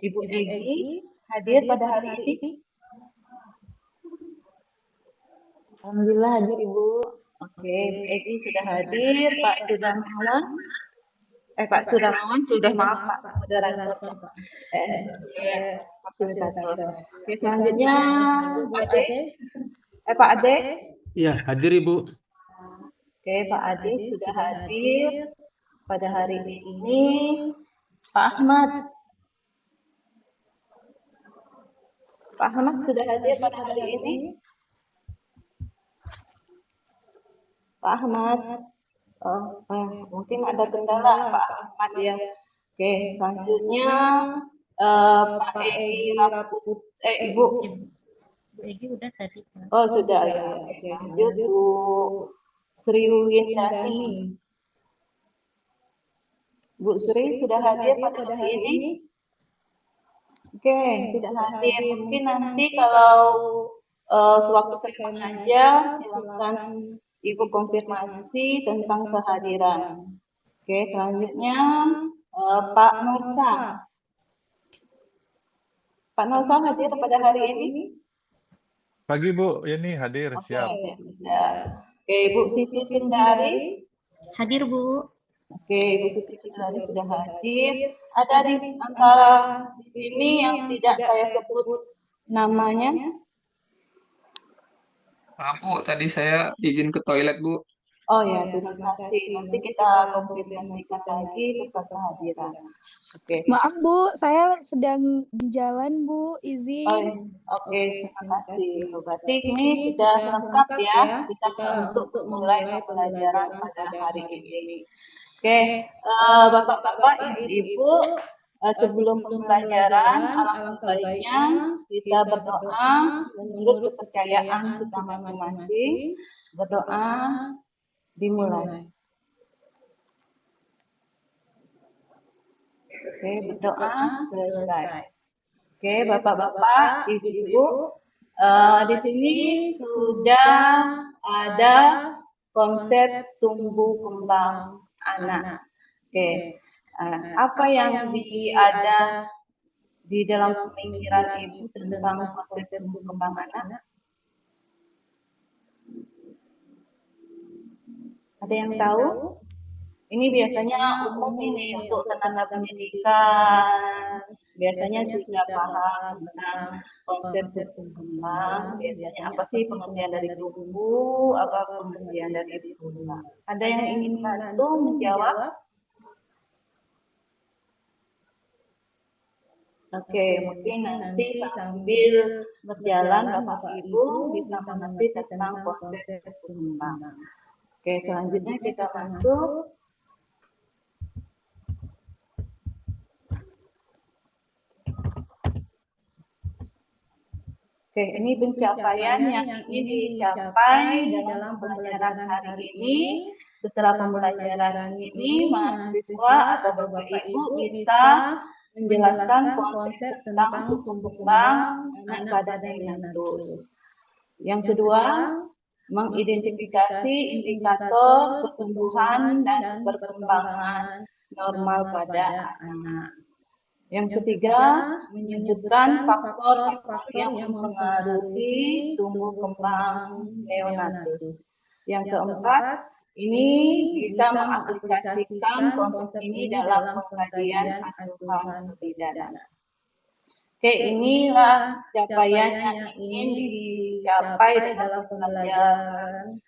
Ibu Egi hadir pada hari ini? Alhamdulillah hadir Ibu. Oke, Ibu Egi sudah hadir. Pak Sudarmawan, Pak Sudarmawan sudah, maaf Pak moderator. Fasilitator. Oke, selanjutnya Bu Ade. Pak Ade. Ya, hadir Ibu. Oke, Pak Ade sudah hadir pada hari ini. Pak Ahmad. Pak Ahmad sudah hadir pada hari ini. Pak Ahmad. Mungkin ada kendala Pak Ahmad ya. Oke, selanjutnya Pak Egi Raput, Ibu. Egi udah tadi. Oh sudah ya. Oke, lanjut Bu Sri Windani. Bu Sri sudah hadir pada hari ini? Oke, tidak hadir. Mungkin nanti kalau sewaktu saya mengajar, silakan Ibu konfirmasi tentang kehadiran. Oke, selanjutnya Pak Nursa. Pak Nursa hadir pada hari ini? Pagi Bu, ini hadir, siap. Oke, Ibu Siti Sindari. Hadir Bu. Oke, Ibu Siti Sindari sudah hadir. Ada di antara di sini yang tidak saya sebut namanya? Maaf Bu, tadi saya izin ke toilet Bu. Oh ya, terima kasih. Nanti kita konfirmasikan lagi tentang kehadiran. Oke. Maaf Bu, saya sedang di jalan Bu, izin. Oke, terima kasih. Berarti ini sudah lengkap ya kita untuk mulai pembelajaran pada hari ini. Oke, Bapak-bapak, Ibu-ibu, sebelum pembelajaran, alangkah baiknya kita berdoa menurut kepercayaan kita masing-masing. Berdoa dimulai. Oke, berdoa selesai. Oke, Bapak-bapak, Ibu-ibu, di sini sudah ada konsep tumbuh kembang anak. Oke, apa yang ada di dalam pemikiran Ibu tentang konsep tumbuh kembang anak? Ada yang tahu? Ini biasanya umum ini untuk tenaga pendidikan. Biasanya sudah paham tentang konsep tumbuh kembang. Biasanya apa sih pengertian dari tumbuh, apa pengertian dari kembang? Ada yang ingin bantu menjawab? Oke, mungkin nanti sambil berjalan Bapak Ibu bisa mengerti tentang konsep tumbuh kembang. Oke, selanjutnya kita masuk. Oke, ini pencapaian yang ingin dicapai dalam pembelajaran hari ini. Setelah pembelajaran ini, mahasiswa atau Bapak Ibu bisa menjelaskan konsep tentang tumbuh kembang anak pada neonatus. Yang kedua, mengidentifikasi indikator pertumbuhan dan perkembangan normal pada anak. Yang ketiga, menyebutkan faktor-faktor yang mempengaruhi tumbuh kembang neonatus. Yang keempat, ini bisa mengaplikasikan konsep ini dalam pengkajian asuhan pidana. Oke, inilah capaian yang ingin dicapai dalam pembelajaran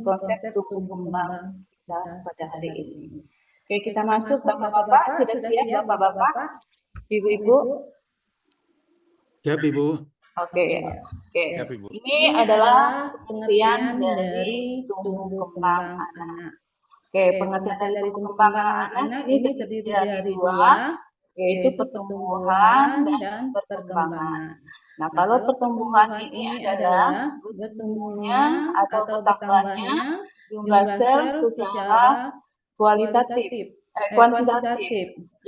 konsep tumbuh kembang kita pada hari ini. Oke, kita masuk Bapak-bapak, sudah siap Bapak-bapak, Ibu-ibu? Siap Ibu. Oke. Ini adalah pengertian dari tumbuh kembang anak. Oke, pengertian dari tumbuh kembang anak ini terdiri dari dua, yaitu pertumbuhan dan perkembangan. Nah, kalau pertumbuhan ini adalah bertumbuhnya atau bertambahnya jumlah sel secara kuantitatif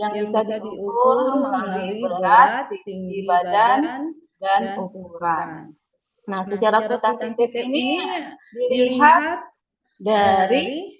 yang bisa diukur melalui berat, tinggi badan, dan ukuran. Nah, secara kuantitatif ini dilihat dari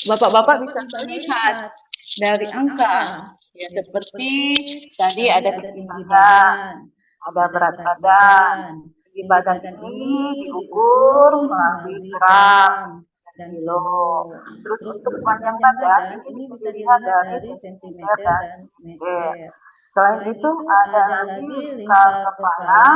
Bapak-bapak bisa melihat dari angka Ya, seperti tadi ada tinggi badan, ada berat badan. Tinggi badan ini diukur melalui gram dan kilo. Terus untuk panjang badan ini bisa dilihat dari sentimeter dan meter. Selain itu ada lagi lingkar kepala,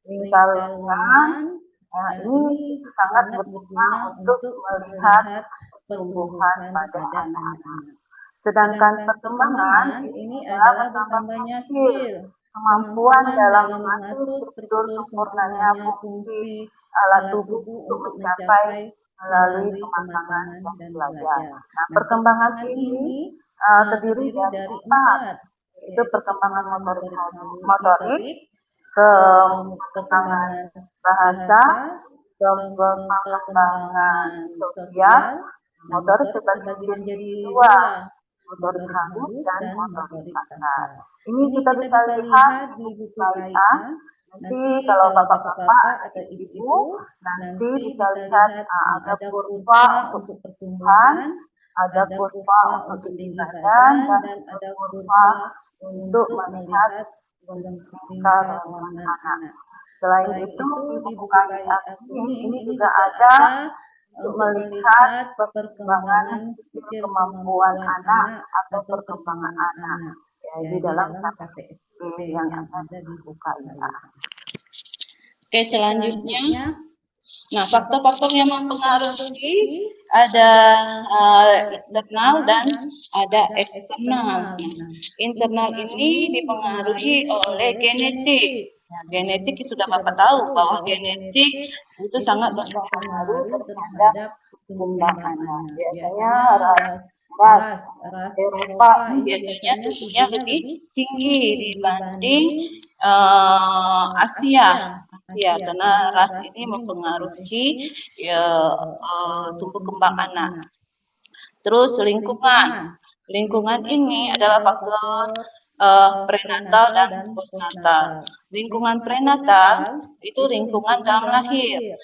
lingkar lengan. Nah, ini sangat berguna untuk melihat pertumbuhan pada anak-anak. Sedangkan perkembangan ini adalah bertambahnya skill, kemampuan dalam mengatur struktur sempurnanya fungsi alat tubuh untuk mencapai melalui kematangan dan belajar. Nah, perkembangan ini terdiri dari 4, yaitu perkembangan motorik, perkembangan bahasa, perkembangan sosial, motorik terbagi menjadi 2, motorik halus dan motorik kasar. Ini kita bisa lihat di buku KIA. Nanti kalau bapak-bapak atau ibu-ibu, nanti bisa lihat ada kurva untuk pertumbuhan, ada kurva untuk tinggi badan, dan ada kurva untuk melihat tingkat anak. Selain itu, di buku KIA ini juga ada untuk melihat perkembangan skill kemampuan anak atau perkembangan anak di dalam KTSP yang ada di buku KIA. Oke, selanjutnya, nah faktor-faktor yang mempengaruhi ada internal dan ada eksternal. Internal ini dipengaruhi oleh genetik. Nah, genetik sudah Bapak tahu bahwa genetik itu sangat berpengaruh terhadap pertumbuhan anak. Biasanya ras Eropa biasanya tumbuhnya lebih tinggi dibanding Asia, karena ras ini mempengaruhi tumbuh kembang anak. Terus lingkungan ini adalah faktor prenatal dan postnatal. Lingkungan prenatal itu lingkungan dalam lahir.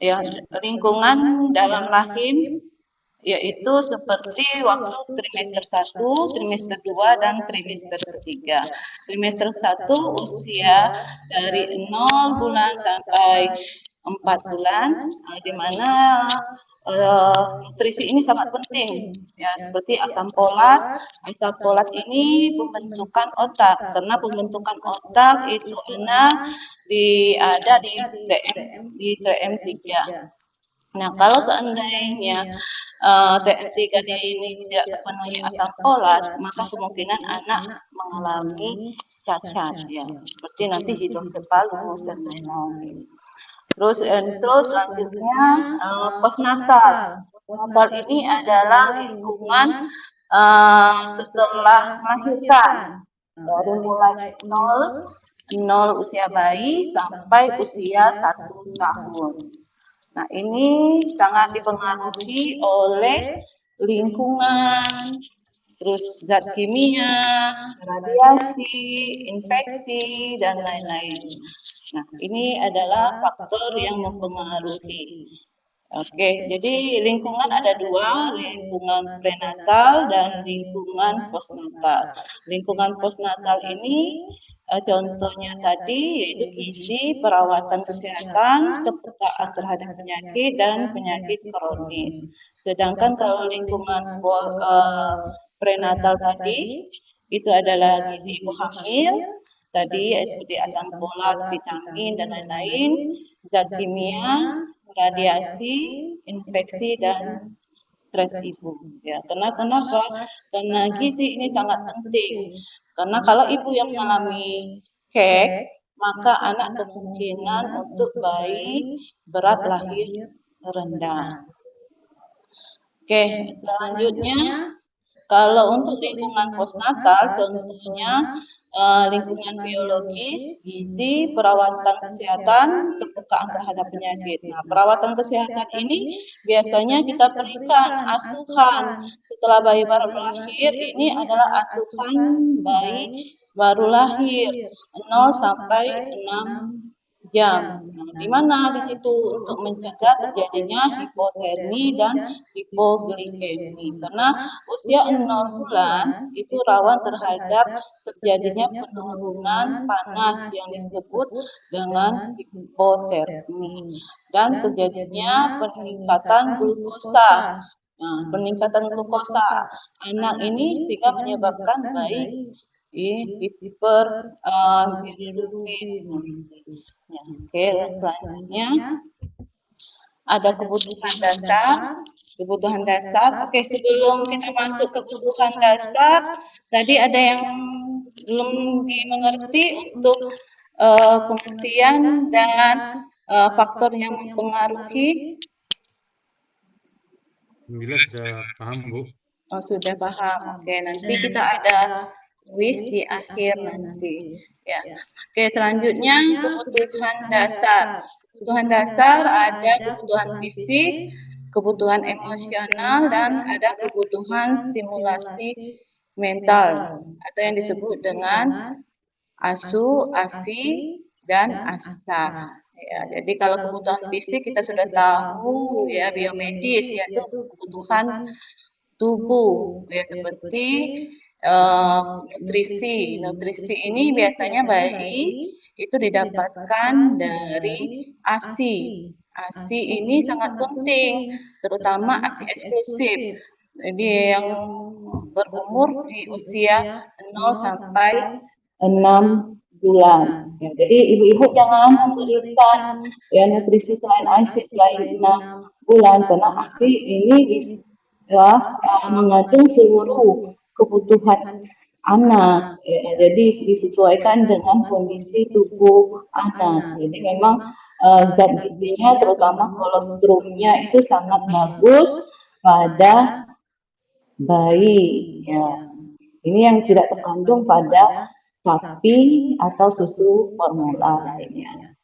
Ya, lingkungan dalam rahim yaitu seperti waktu trimester 1, trimester 2, dan trimester ketiga. Trimester 1 usia dari 0 bulan sampai 4 bulan, di mana nutrisi ini sangat penting, ya, seperti asam folat. Asam folat ini pembentukan otak, karena pembentukan otak itu ada di TM3. Nah, kalau seandainya TM3 ini tidak terpenuhi asam folat, maka kemungkinan anak mengalami cacat, ya, seperti nanti hidrosefalus dan lain-lain. Terus selanjutnya postnatal. Postnatal ini adalah lingkungan setelah melahirkan, dari mulai 0 usia bayi sampai usia 1 tahun. Nah, ini sangat dipengaruhi oleh lingkungan, terus zat kimia, radiasi, infeksi, dan lain-lain. Nah, ini adalah faktor yang mempengaruhi. Oke, jadi lingkungan ada 2, lingkungan prenatal dan lingkungan postnatal. Lingkungan postnatal ini contohnya tadi yaitu gizi, perawatan kesehatan, kepekaan terhadap penyakit dan penyakit kronis. Sedangkan kalau lingkungan prenatal tadi itu adalah gizi ibu hamil, tadi seperti asam folat, vitamin, dan lain-lain, zat kimia, radiasi, infeksi, dan stres ibu. Ya, kenapa? Karena gizi ini sangat penting. Karena kalau ibu yang mengalami HEK, maka anak kemungkinan untuk bayi berat lahir rendah. Oke, selanjutnya kalau untuk lingkungan postnatal, contohnya lingkungan biologis, gizi, perawatan kesehatan, kepekaan terhadap penyakit. Nah, perawatan kesehatan ini biasanya kita berikan asuhan setelah bayi baru lahir. Ini adalah asuhan bayi baru lahir 0 sampai 6 jam. Nah, di mana di situ untuk mencegah terjadinya hipotermi dan hipoglikemi. Karena usia 0 bulan itu rawan terhadap terjadinya penurunan panas yang disebut dengan hipotermi dan terjadinya peningkatan glukosa. Nah, peningkatan glukosa anak ini sehingga menyebabkan bayi hiperbilirubin. Ya, oke, selanjutnya ada kebutuhan dasar. Kebutuhan dasar. Oke, sebelum kita masuk ke kebutuhan dasar, tadi ada yang belum dimengerti untuk pengertian dan faktor yang mempengaruhi. Alhamdulillah sudah paham, Bu. Oh, sudah paham. Oke, nanti kita ada quiz di akhir nanti. Ya. Oke, selanjutnya kebutuhan dasar. Kebutuhan dasar ada kebutuhan fisik, kebutuhan emosional, dan ada kebutuhan stimulasi mental atau yang disebut dengan ASU, ASI, dan ASA. Ya, jadi kalau kebutuhan fisik kita sudah tahu ya biomedis yaitu kebutuhan tubuh ya seperti nutrisi. Nutrisi ini biasanya bayi itu didapatkan dari ASI. ASI ini sangat penting, terutama ASI eksklusif. Jadi yang berumur di usia 0 sampai 6 bulan. Ya, jadi ibu-ibu jangan kesulitan ya nutrisi selain ASI selain 6 bulan karena ASI ini bisa ya, mengandung seluruh kebutuhan anak. Ya, jadi disesuaikan dengan kondisi tubuh anak. Jadi memang zat gizinya terutama kolesterolnya itu sangat bagus pada bayi. Ya. Ini yang tidak terkandung pada sapi atau susu formula lainnya.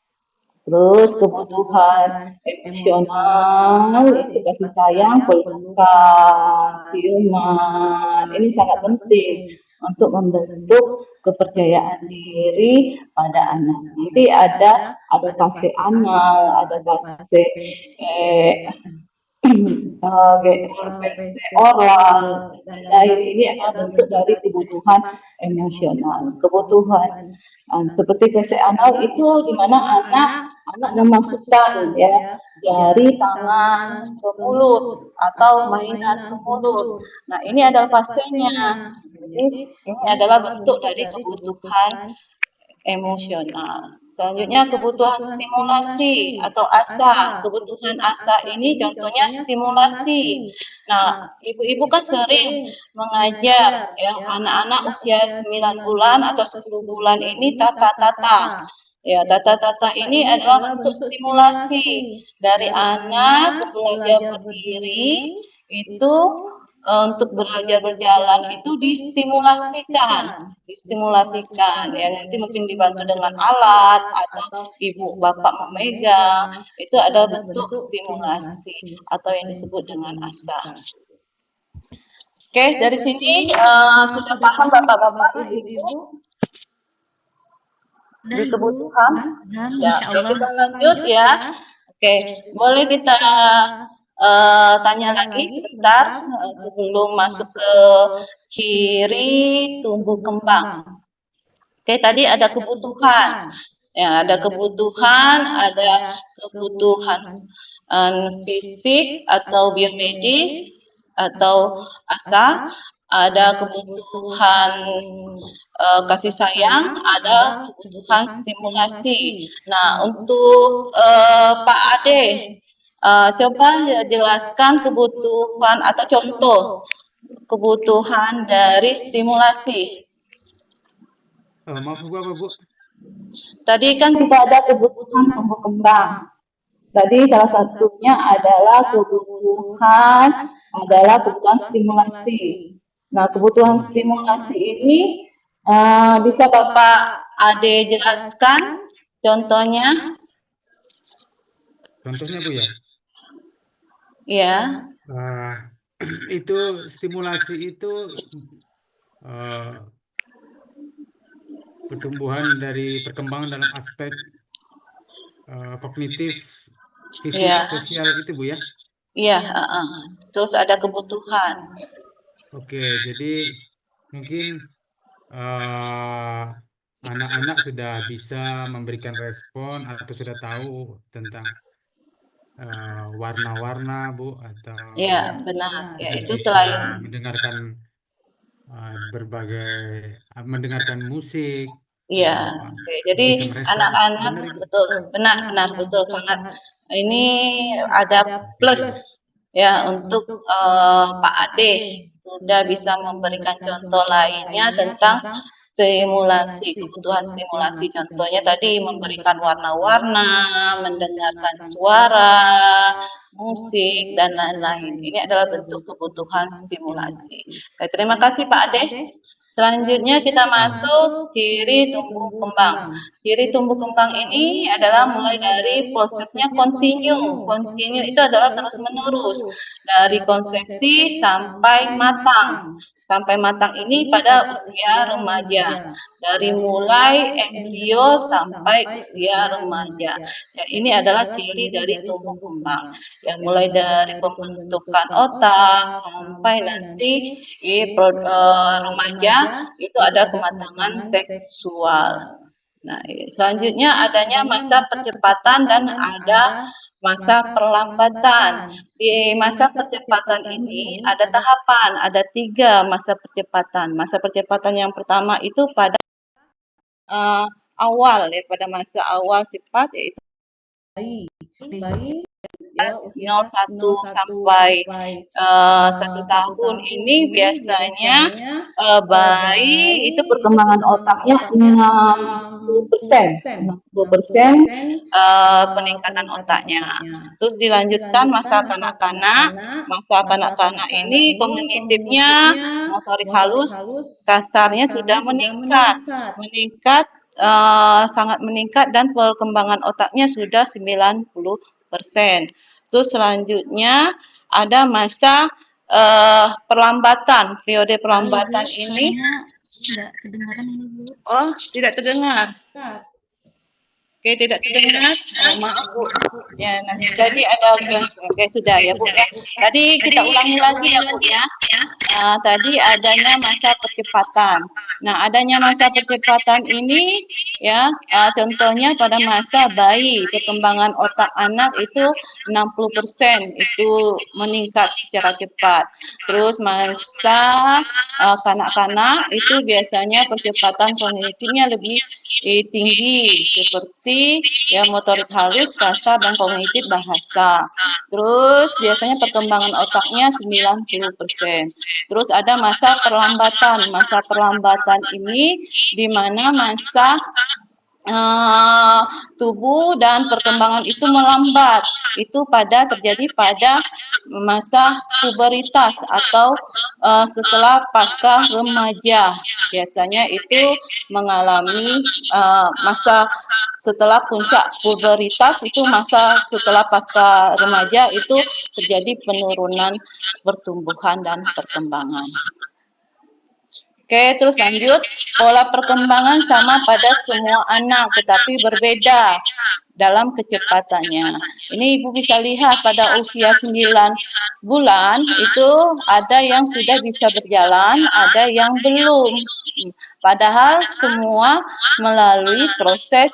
Terus kebutuhan emosional itu kasih sayang, pelukan, ciuman. Ini sangat penting untuk membentuk kepercayaan diri pada anak. Nanti ada fase anal, ada fase oral dan lain. Ini adalah bentuk dari kebutuhan emosional. Kebutuhan seperti fase anal itu di mana anak memasukkan ya jari tangan ke mulut atau mainan ke mulut. Nah, ini adalah fasenya. Jadi ini adalah bentuk dari kebutuhan emosional. Selanjutnya kebutuhan stimulasi atau asa. Kebutuhan asa ini contohnya stimulasi. Nah, ibu-ibu kan sering mengajar ya anak-anak usia 9 bulan atau 10 bulan ini tata-tata. Ya, tata-tata ini adalah bentuk stimulasi dari anak belajar berdiri itu untuk belajar berjalan itu distimulasikan ya nanti mungkin dibantu dengan alat atau ibu bapak memegang itu ada bentuk stimulasi atau yang disebut dengan asa. Oke, dari sini sudah paham bapak-bapak ibu di kebutuhan ya. Kita lanjut ya. Oke, boleh kita tanya lagi sebentar sebelum masuk ke ciri tumbuh kembang. Oke, tadi ada kebutuhan. Ya, ada kebutuhan fisik atau biomedis atau asa, ada kebutuhan kasih sayang, ada kebutuhan stimulasi. Nah, untuk Pak Ade, coba jelaskan kebutuhan atau contoh kebutuhan dari stimulasi. Maaf, Bu, apa, Bu? Tadi kan kita ada kebutuhan tumbuh kembang. Tadi salah satunya adalah kebutuhan stimulasi. Nah, kebutuhan stimulasi ini bisa Bapak Ade jelaskan contohnya? Contohnya, Bu, ya? Ya. Itu stimulasi itu pertumbuhan dari perkembangan dalam aspek kognitif, fisik, Iya, sosial itu Bu ya? iya, terus ada kebutuhan. Oke, jadi mungkin anak-anak sudah bisa memberikan respon atau sudah tahu tentang warna-warna Bu, atau Iya, benar. Ya, sudah itu bisa selain mendengarkan mendengarkan musik, iya. Oke. Jadi bisa merespon. anak-anak Benar Ibu? benar betul sangat ini ada plus ya untuk Pak Ade sudah bisa memberikan contoh lainnya tentang stimulasi, kebutuhan stimulasi. Contohnya tadi memberikan warna-warna, mendengarkan suara, musik, dan lain-lain. Ini adalah bentuk kebutuhan stimulasi. Baik, terima kasih Pak Ade. Selanjutnya kita masuk ciri tumbuh kembang. Ciri tumbuh kembang ini adalah mulai dari prosesnya kontinu. Kontinu itu adalah terus-menerus dari konsepsi sampai matang. Sampai matang ini pada usia remaja. Dari mulai embrio sampai usia remaja. Ya, ini adalah ciri dari tumbuh kembang. Ya, mulai dari pembentukan otak sampai nanti remaja itu ada kematangan seksual. Nah, selanjutnya adanya masa percepatan dan ada masa perlambatan. Di masa percepatan ini ada tahapan, ada 3 masa percepatan. Masa percepatan yang pertama itu pada awal ya, pada masa awal cepat yaitu ya, 0,1 sampai 1 tahun ini biasanya bayi itu perkembangan otaknya 60% peningkatan otaknya. Terus dilanjutkan masa kanak-kanak. Masa kanak-kanak ini kognitifnya, motorik halus, kasarnya sudah meningkat, sangat meningkat dan perkembangan otaknya sudah 90%. Terus selanjutnya ada masa perlambatan. Periode perlambatan ini Enggak kedengaran ini Bu. oh tidak terdengar. Oke, tidak terdengar. Maaf Bu. Ya, nah, jadi ada oke sudah ya Bu ya. Tadi kita ulangi lagi ya Bu ya. Tadi adanya masa percepatan. Nah, adanya masa percepatan ini ya contohnya pada masa bayi, perkembangan otak anak itu 60% itu meningkat secara cepat. Terus masa kanak-kanak itu biasanya percepatan kognitifnya lebih tinggi seperti ya motorik halus, kasar, dan kognitif bahasa. Terus biasanya perkembangan otaknya 90%. Terus ada masa perlambatan. Masa perlambatan ini di mana masa tubuh dan perkembangan itu melambat. Itu terjadi pada masa puberitas atau setelah pasca remaja. Biasanya itu mengalami masa setelah puncak puberitas, itu masa setelah pasca remaja itu terjadi penurunan pertumbuhan dan perkembangan. Oke, terus lanjut. Pola perkembangan sama pada semua anak, tetapi berbeda dalam kecepatannya. Ini Ibu bisa lihat pada usia 9 bulan itu ada yang sudah bisa berjalan, ada yang belum. Padahal semua melalui proses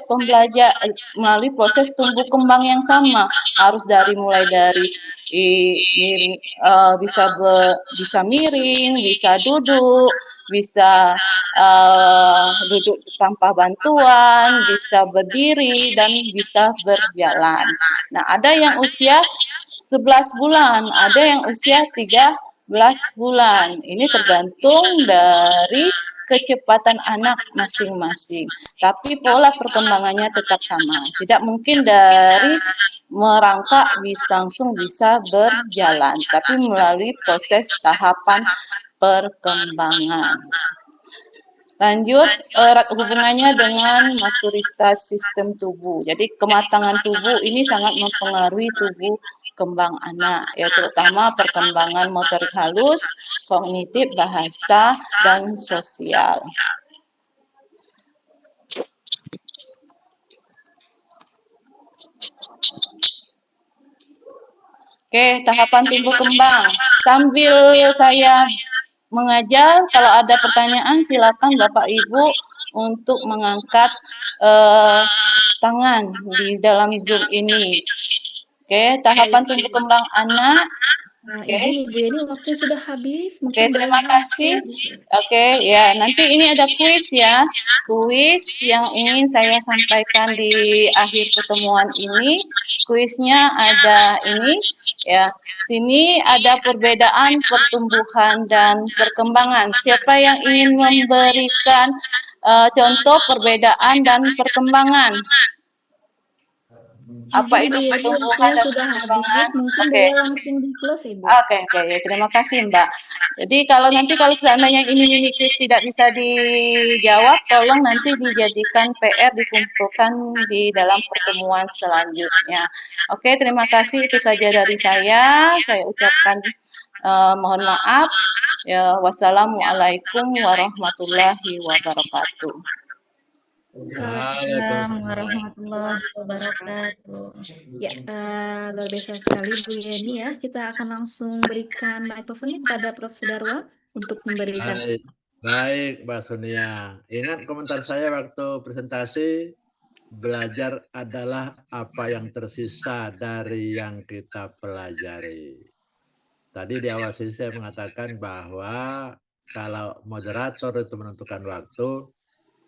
melalui proses tumbuh kembang yang sama. Harus mulai dari bisa miring, bisa duduk, bisa duduk tanpa bantuan, bisa berdiri, dan bisa berjalan. Nah, ada yang usia 11 bulan, ada yang usia 13 bulan. Ini tergantung dari kecepatan anak masing-masing. Tapi pola perkembangannya tetap sama. Tidak mungkin dari merangkak langsung bisa berjalan, tapi melalui proses tahapan perkembangan. Lanjut, erat hubungannya dengan maturitas sistem tubuh. Jadi kematangan tubuh ini sangat mempengaruhi tubuh kembang anak, ya terutama perkembangan motorik halus, kognitif, bahasa, dan sosial. Oke, tahapan tumbuh kembang. Sambil saya mengajar, kalau ada pertanyaan silakan Bapak Ibu untuk mengangkat tangan di dalam Zoom ini. Oke, tahapan tumbuh kembang anak. Nah, izin Ibu Yeni, waktu sudah habis. Oke, Mungkin terima boleh kasih. langsung. Oke, ya, nanti ini ada kuis ya. Kuis yang ingin saya sampaikan di akhir pertemuan ini. Kuisnya ada ini, ya. Sini ada perbedaan pertumbuhan dan perkembangan. Siapa yang ingin memberikan contoh perbedaan dan perkembangan? Apa Izin itu Ibu Yeni, pertumbuhan waktunya dan sudah perkembangan? habis. Mungkin Oke. boleh langsung di close Ibu. Oke, ya, terima kasih Mbak. Jadi kalau seandainya ini mini quiz tidak bisa dijawab, tolong nanti dijadikan PR, dikumpulkan di dalam pertemuan selanjutnya. Oke, terima kasih, itu saja dari saya. Saya ucapkan mohon maaf. Ya, wassalamualaikum warahmatullahi wabarakatuh. Waalaikumsalam warahmatullahi wabarakatuh. Ya, luar biasa sekali Bu Yeni ya. Kita akan langsung berikan mikrofonnya kepada Prof. Sudarwan untuk memberikan. Baik, Mbak Sonia. Ingat komentar saya waktu presentasi, belajar adalah apa yang tersisa dari yang kita pelajari. Tadi di awal sesi saya mengatakan bahwa kalau moderator itu menentukan waktu,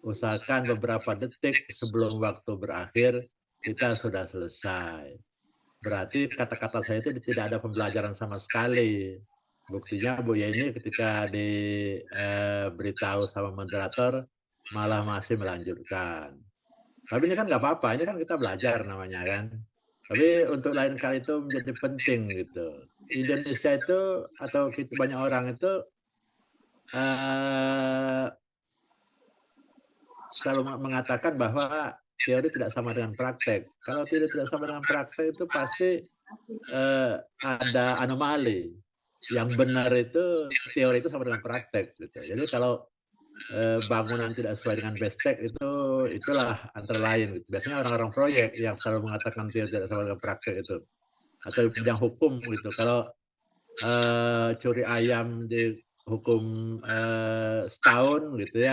usahakan beberapa detik sebelum waktu berakhir, kita sudah selesai. Berarti kata-kata saya itu tidak ada pembelajaran sama sekali. Buktinya Bu Yeni ketika diberitahu sama moderator, malah masih melanjutkan. Tapi ini kan nggak apa-apa, ini kan kita belajar namanya kan. Tapi untuk lain kali itu menjadi penting gitu. Indonesia itu, atau banyak orang itu, selalu mengatakan bahwa teori tidak sama dengan praktek. Kalau teori tidak sama dengan praktek itu pasti ada anomali. Yang benar itu teori itu sama dengan praktek. Gitu. Jadi kalau bangunan tidak sesuai dengan BESTEK itulah antara lain. Gitu. Biasanya orang-orang proyek yang selalu mengatakan teori tidak sama dengan praktek itu. Atau bidang hukum gitu. Kalau curi ayam di hukum setahun gitu ya.